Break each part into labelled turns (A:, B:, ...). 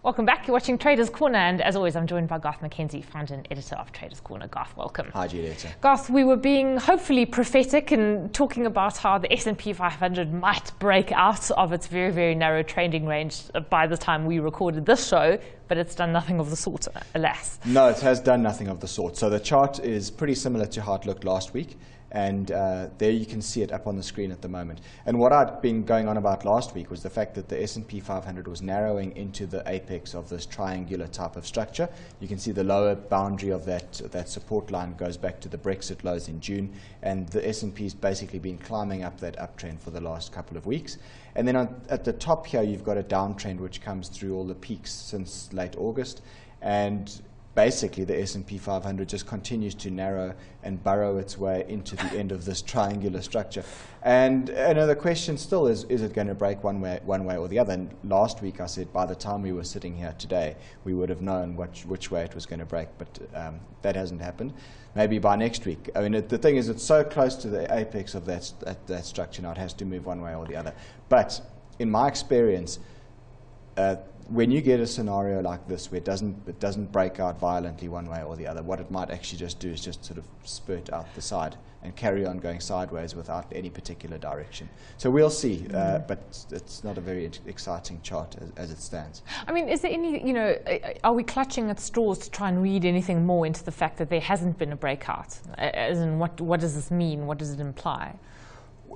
A: Welcome back. You're watching Traders Corner, and as always, I'm joined by Garth McKenzie, founder and editor of Traders Corner. Garth, welcome.
B: Hi, Julieta.
A: Garth, we were being hopefully prophetic and talking about how the S&P 500 might break out of its very, very narrow trading range by the time we recorded this show, but it's done nothing of the sort, alas.
B: No, it has done nothing of the sort. So the chart is pretty similar to how it looked last week. And there you can see it up on the screen at the moment. And what I'd been going on about last week was the fact that the S&P 500 was narrowing into the apex of this triangular type of structure. You can see the lower boundary of that support line goes back to the Brexit lows in June. And the S&P's basically been climbing up that uptrend for the last couple of weeks. And then at the top here, you've got a downtrend which comes through all the peaks since late August. And basically, the S&P 500 just continues to narrow and burrow its way into the end of this triangular structure. And the question still is it going to break one way or the other? And last week I said by the time we were sitting here today, we would have known which way it was going to break, but that hasn't happened. Maybe by next week. I mean, the thing is, it's so close to the apex of that structure now, it has to move one way or the other. But in my experience, when you get a scenario like this where it doesn't break out violently one way or the other, what it might actually just do is just sort of spurt out the side and carry on going sideways without any particular direction. So we'll see, but it's not a very exciting chart as it stands.
A: I mean, is there any, are we clutching at straws to try and read anything more into the fact that there hasn't been a breakout? As in, what does this mean? What does it imply?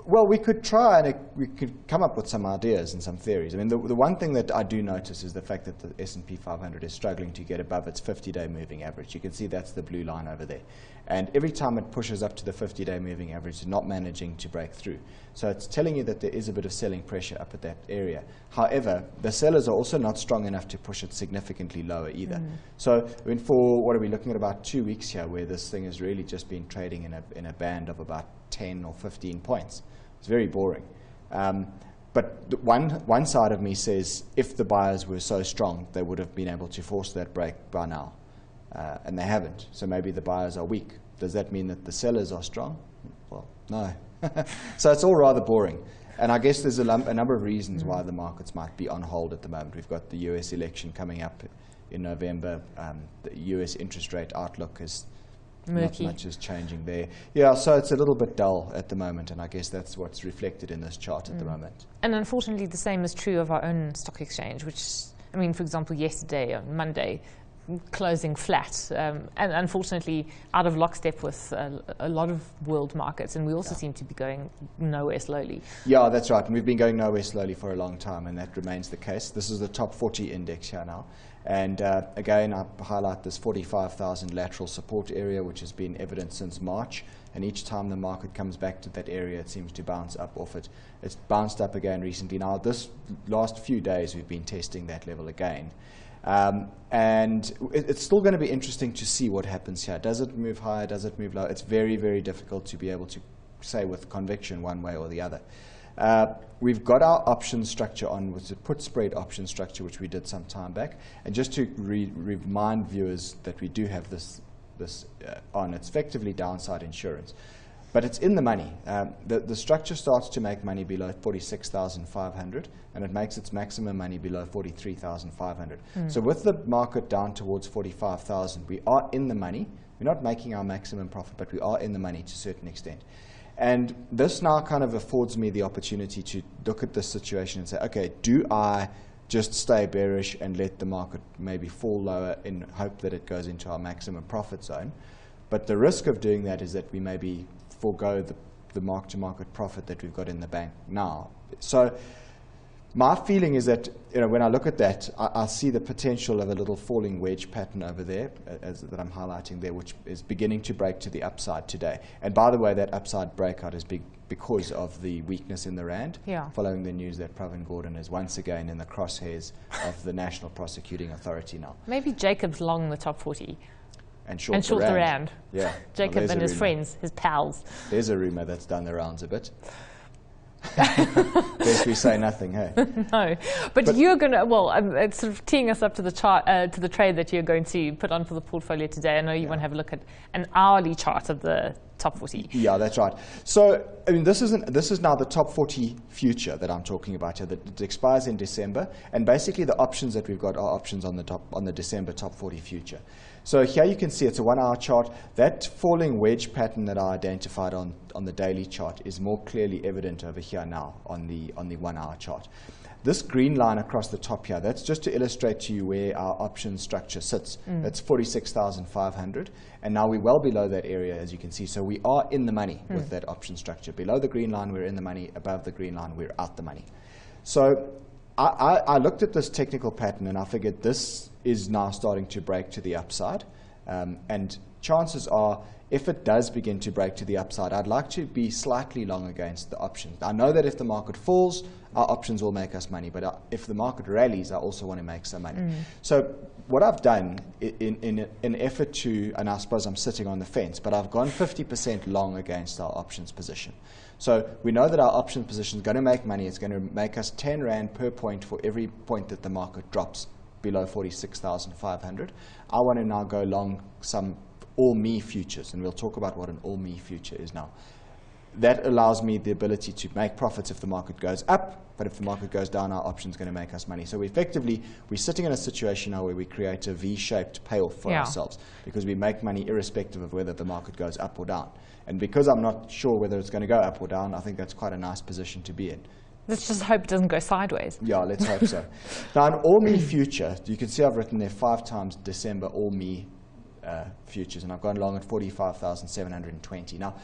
B: Well, we could try and we could come up with some ideas and some theories. I mean, the one thing that I do notice is the fact that the S&P 500 is struggling to get above its 50-day moving average. You can see that's the blue line over there. And every time it pushes up to the 50-day moving average, it's not managing to break through. So it's telling you that there is a bit of selling pressure up at that area. However, the sellers are also not strong enough to push it significantly lower either. So I mean, for what are we looking at, about 2 weeks here, where this thing has really just been trading in a band of about 10 or 15 points. It's very boring. But one side of me says if the buyers were so strong, they would have been able to force that break by now. And they haven't. So maybe the buyers are weak. Does that mean that the sellers are strong? Well, no. So it's all rather boring. And I guess there's a number of reasons why the markets might be on hold at the moment. We've got the US election coming up in November. The US interest rate outlook is murky. Not much is changing there. Yeah, so it's a little bit dull at the moment, and I guess that's what's reflected in this chart at the moment.
A: And unfortunately, the same is true of our own stock exchange, which, I mean, for example, yesterday, on Monday, closing flat, and unfortunately out of lockstep with a lot of world markets, and we also seem to be going nowhere slowly. Yeah,
B: that's right, and we've been going nowhere slowly for a long time, and that remains the case. This is the top 40 index here now, and again, I highlight this 45,000 lateral support area, which has been evident since March, and each time the market comes back to that area, it seems to bounce up off it. It's bounced up again recently. Now, this last few days, we've been testing that level again. And it's still going to be interesting to see what happens here. Does it move higher? Does it move lower? It's very, very difficult to be able to say with conviction one way or the other. We've got our option structure on with the put spread option structure, which we did some time back. And just to remind viewers that we do have this on, it's effectively downside insurance. But it's in the money. The structure starts to make money below 46,500, and it makes its maximum money below 43,500. So with the market down towards 45,000, we are in the money. We're not making our maximum profit, but we are in the money to a certain extent. And this now kind of affords me the opportunity to look at this situation and say, okay, do I just stay bearish and let the market maybe fall lower in hope that it goes into our maximum profit zone? But the risk of doing that is that we maybe forego the mark-to-market profit that we've got in the bank now. So my feeling is that when I look at that, I see the potential of a little falling wedge pattern over there that I'm highlighting there, which is beginning to break to the upside today. And by the way, that upside breakout is big because of the weakness in the rand, following the news that Pravin Gordhan is once again in the crosshairs of the National Prosecuting Authority now.
A: Maybe Jacob's long the top 40.
B: And short
A: the rand.
B: Yeah.
A: Jacob and his friends, his pals.
B: There's a rumor that's done the rounds a bit. Guess we say nothing, hey?
A: No, but you're going to, well, it's sort of teeing us up to the chart, to the trade that you're going to put on for the portfolio today. I know you want to have a look at an hourly chart of the top 40.
B: Yeah, that's right. So, I mean, this is now the top 40 future that I'm talking about here. That it expires in December, and basically the options that we've got are options on the December top 40 future. So here you can see it's a 1 hour chart. That falling wedge pattern that I identified on the daily chart is more clearly evident over here now on the 1 hour chart. This green line across the top here, that's just to illustrate to you where our option structure sits. That's 46,500. And now we're well below that area, as you can see. So we are in the money with that option structure. Below the green line, we're in the money. Above the green line, we're out the money. So I looked at this technical pattern, and I figured this is now starting to break to the upside. And chances are, if it does begin to break to the upside, I'd like to be slightly long against the options. I know that if the market falls, our options will make us money, but if the market rallies, I also want to make some money. So what I've done in an effort to, and I suppose I'm sitting on the fence, but I've gone 50% long against our options position. So we know that our options position is going to make money. It's going to make us 10 Rand per point for every point that the market drops below 46,500. I want to now go long some all-me futures, and we'll talk about what an all-me future is now. That allows me the ability to make profits if the market goes up, but if the market goes down, our option's going to make us money. So we're sitting in a situation now where we create a V-shaped payoff for ourselves, because we make money irrespective of whether the market goes up or down. And because I'm not sure whether it's going to go up or down, I think that's quite a nice position to be in.
A: Let's just hope it doesn't go sideways.
B: Yeah, let's hope so. Now, an all-me future, you can see I've written there 5 times December all-me futures, and I've gone long at 45,720. Now,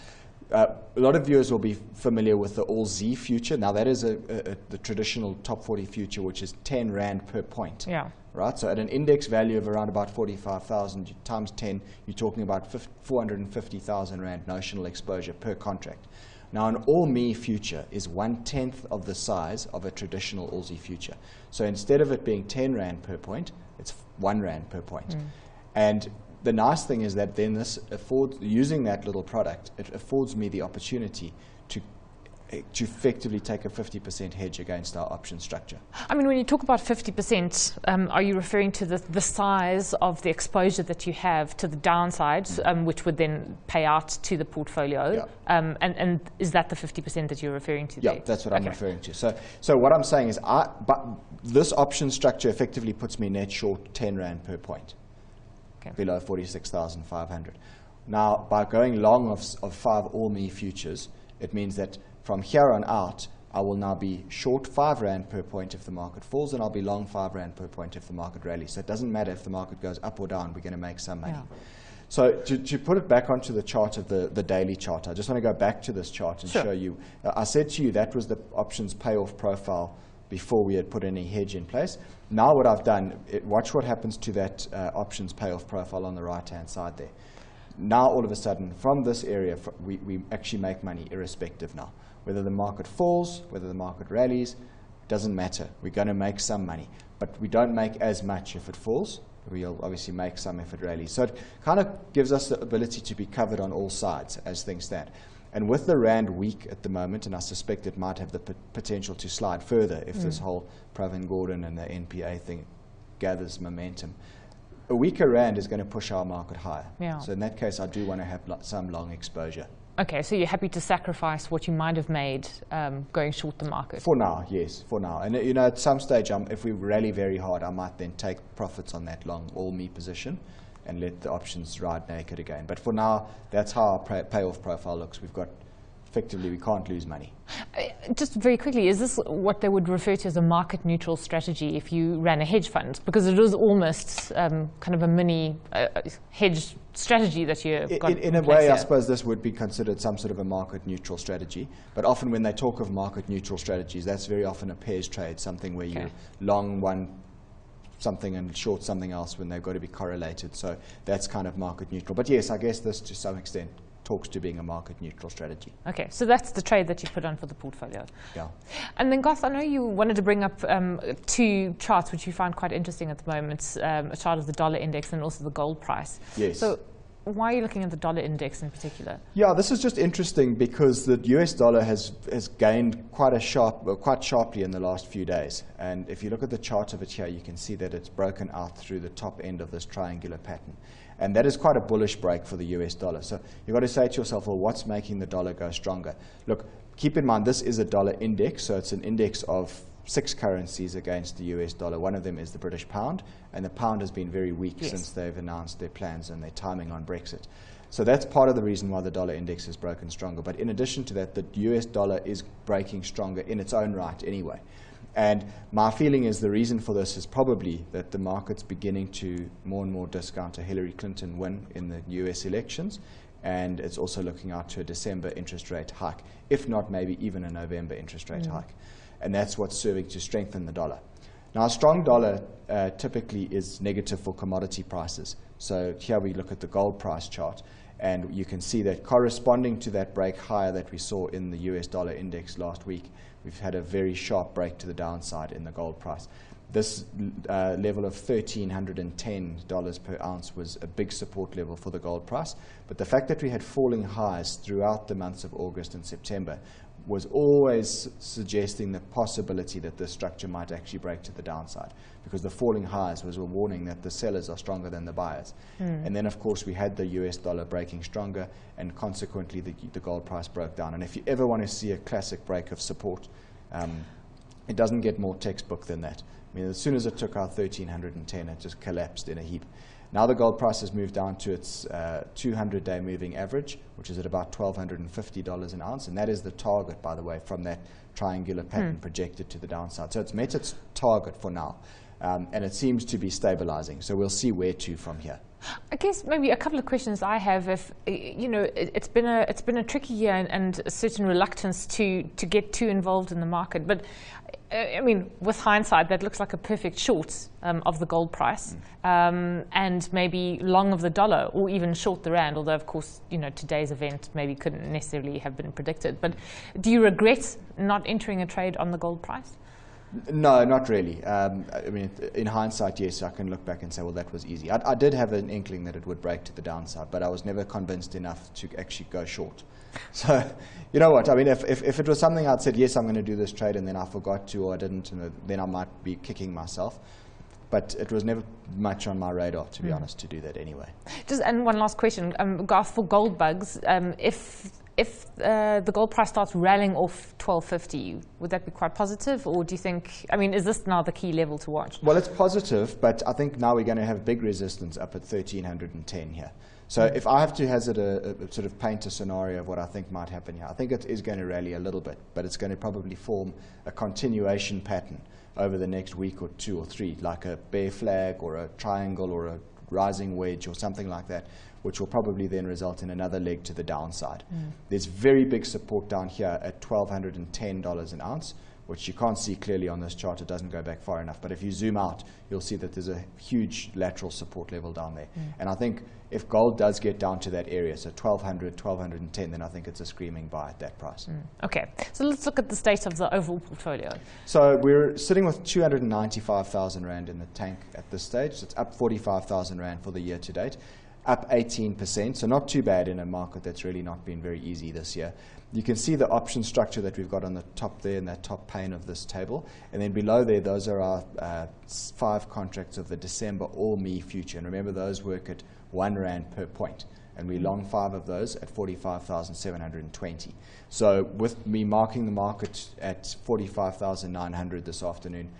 B: a lot of viewers will be familiar with the all-Z future. Now, that is the traditional top 40 future, which is 10 Rand per point.
A: Yeah.
B: Right? So at an index value of around about 45,000 times 10, you're talking about 450,000 Rand notional exposure per contract. Now, an all-me future is 1/10 of the size of a traditional all-Z future. So instead of it being 10 Rand per point, it's 1 Rand per point. And the nice thing is that then this affords, using that little product, it affords me the opportunity to effectively take a 50% hedge against our option structure.
A: I mean, when you talk about 50%, are you referring to the size of the exposure that you have to the downside, which would then pay out to the portfolio? Yeah. And is that the 50% that you're referring to there?
B: Yeah, that's what I'm referring to. So what I'm saying is, but this option structure effectively puts me net short 10 Rand per point, below 46,500. Now, by going long of 5 all-me futures, it means that from here on out, I will now be short 5 Rand per point if the market falls, and I'll be long 5 Rand per point if the market rallies. So it doesn't matter if the market goes up or down, we're going to make some money. Yeah. So to put it back onto the chart of the daily chart, I just want to go back to this chart and show you. I said to you that was the options payoff profile before we had put any hedge in place. Now what I've done, watch what happens to that options payoff profile on the right-hand side there. Now all of a sudden, from this area, we actually make money irrespective now. Whether the market falls, whether the market rallies, doesn't matter. We're going to make some money. But we don't make as much if it falls. We'll obviously make some if it rallies. So it kind of gives us the ability to be covered on all sides as things stand. And with the Rand weak at the moment, and I suspect it might have the potential to slide further if this whole Pravin Gordhan and the NPA thing gathers momentum, a weaker Rand is going to push our market higher. Yeah. So in that case, I do want to have some long exposure.
A: Okay, so you're happy to sacrifice what you might have made going short the market?
B: For now, yes, for now. And you know, at some stage, if we rally very hard, I might then take profits on that long all-me position and let the options ride naked again. But for now, that's how our payoff profile looks. We've got, effectively, we can't lose money.
A: Just very quickly, is this what they would refer to as a market-neutral strategy if you ran a hedge fund? Because it is almost kind of a mini hedge strategy that you've got
B: in a way, here. I suppose this would be considered some sort of a market-neutral strategy. But often when they talk of market-neutral strategies, that's very often a pairs trade, something where you long one something and short something else when they've got to be correlated. So that's kind of market-neutral. But yes, I guess this to some extent talks to being a market-neutral strategy.
A: Okay, so that's the trade that you put on for the portfolio.
B: Yeah.
A: And then, Garth, I know you wanted to bring up 2 charts which you find quite interesting at the moment, a chart of the dollar index and also the gold price.
B: Yes.
A: So why are you looking at the dollar index in particular?
B: Yeah, this is just interesting because the US dollar has gained quite sharply in the last few days. And if you look at the chart of it here, you can see that it's broken out through the top end of this triangular pattern. And that is quite a bullish break for the US dollar. So you've got to say to yourself, well, what's making the dollar go stronger? Look, keep in mind, this is a dollar index, so it's an index of 6 currencies against the US dollar. One of them is the British pound, and the pound has been very weak since they've announced their plans and their timing on Brexit. So that's part of the reason why the dollar index has broken stronger. But in addition to that, the US dollar is breaking stronger in its own right anyway. And my feeling is the reason for this is probably that the market's beginning to more and more discount a Hillary Clinton win in the US elections, and it's also looking out to a December interest rate hike, if not maybe even a November interest rate hike. And that's what's serving to strengthen the dollar. Now, a strong dollar typically is negative for commodity prices. So here we look at the gold price chart, and you can see that corresponding to that break higher that we saw in the US dollar index last week, we've had a very sharp break to the downside in the gold price. This level of $1,310 per ounce was a big support level for the gold price. But the fact that we had falling highs throughout the months of August and September was always suggesting the possibility that this structure might actually break to the downside, because the falling highs was a warning that the sellers are stronger than the buyers. And then, of course, we had the US dollar breaking stronger, and consequently the gold price broke down. And if you ever want to see a classic break of support, it doesn't get more textbook than that. I mean, as soon as it took out 1,310, it just collapsed in a heap. Now the gold price has moved down to its 200-day moving average, which is at about $1,250 an ounce, and that is the target, by the way, from that triangular pattern projected to the downside. So it's met its target for now, and it seems to be stabilizing. So we'll see where to from here.
A: I guess maybe a couple of questions I have. If it's been a tricky year and a certain reluctance to get too involved in the market, but I mean, with hindsight, that looks like a perfect short of the gold price, and maybe long of the dollar, or even short the rand. Although, of course, today's event maybe couldn't necessarily have been predicted. But do you regret not entering a trade on the gold price?
B: No, not really. I mean, in hindsight, yes, I can look back and say, well, that was easy. I did have an inkling that it would break to the downside, but I was never convinced enough to actually go short. So, you know what, I mean, if it was something I'd said, yes, I'm going to do this trade, and then I forgot to, or I didn't, then I might be kicking myself. But it was never much on my radar, to be honest, to do that anyway.
A: And one last question, Garth, for gold bugs, if the gold price starts rallying off 1250, would that be quite positive, or do you think, I mean, is this now the key level to watch?
B: Well, it's positive, but I think now we're going to have big resistance up at 1310 here. So if I have to hazard a sort of paint a scenario of what I think might happen here, I think it is going to rally a little bit, but it's going to probably form a continuation pattern over the next week or 2 or 3, like a bear flag or a triangle or a rising wedge or something like that, which will probably then result in another leg to the downside. There's very big support down here at $1,210 an ounce, which you can't see clearly on this chart. It doesn't go back far enough. But if you zoom out, you'll see that there's a huge lateral support level down there. And I think if gold does get down to that area, so 1,200, 1,210, then I think it's a screaming buy at that price.
A: Okay, so let's look at the state of the overall portfolio.
B: So we're sitting with 295,000 Rand in the tank at this stage. So it's up 45,000 Rand for the year to date, up 18%, so not too bad in a market that's really not been very easy this year. You can see the option structure that we've got on the top there in that top pane of this table. And then below there, those are our 5 contracts of the December ALMI future. And remember, those work at 1 Rand per point. And we long 5 of those at 45,720. So with me marking the market at 45,900 this afternoon,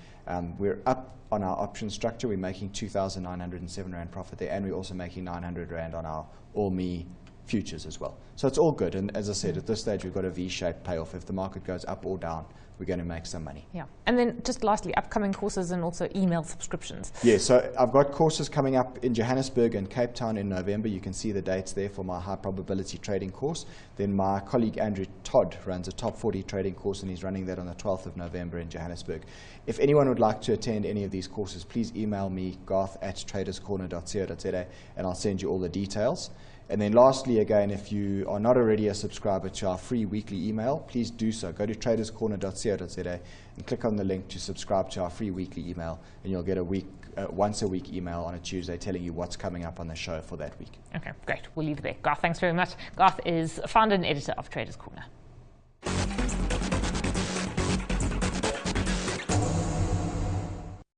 B: we're up on our option structure. We're making 2,907 Rand profit there, and we're also making 900 Rand on our ALMI futures as well. So it's all good. And as I said, at this stage, we've got a V-shaped payoff. If the market goes up or down, we're going to make some money. Yeah.
A: And then just lastly, upcoming courses and also email subscriptions.
B: Yeah, so I've got courses coming up in Johannesburg and Cape Town in November. You can see the dates there for my high probability trading course. Then my colleague Andrew Todd runs a top 40 trading course, and he's running that on the 12th of November in Johannesburg. If anyone would like to attend any of these courses, please email me, garth@traderscorner.co.za, and I'll send you all the details. And then lastly, again, if you are not already a subscriber to our free weekly email, please do so. Go to traderscorner.co.za and click on the link to subscribe to our free weekly email, and you'll get a once a week email on a Tuesday telling you what's coming up on the show for that week.
A: Okay, great. We'll leave it there. Garth, thanks very much. Garth is founder and editor of Traders Corner.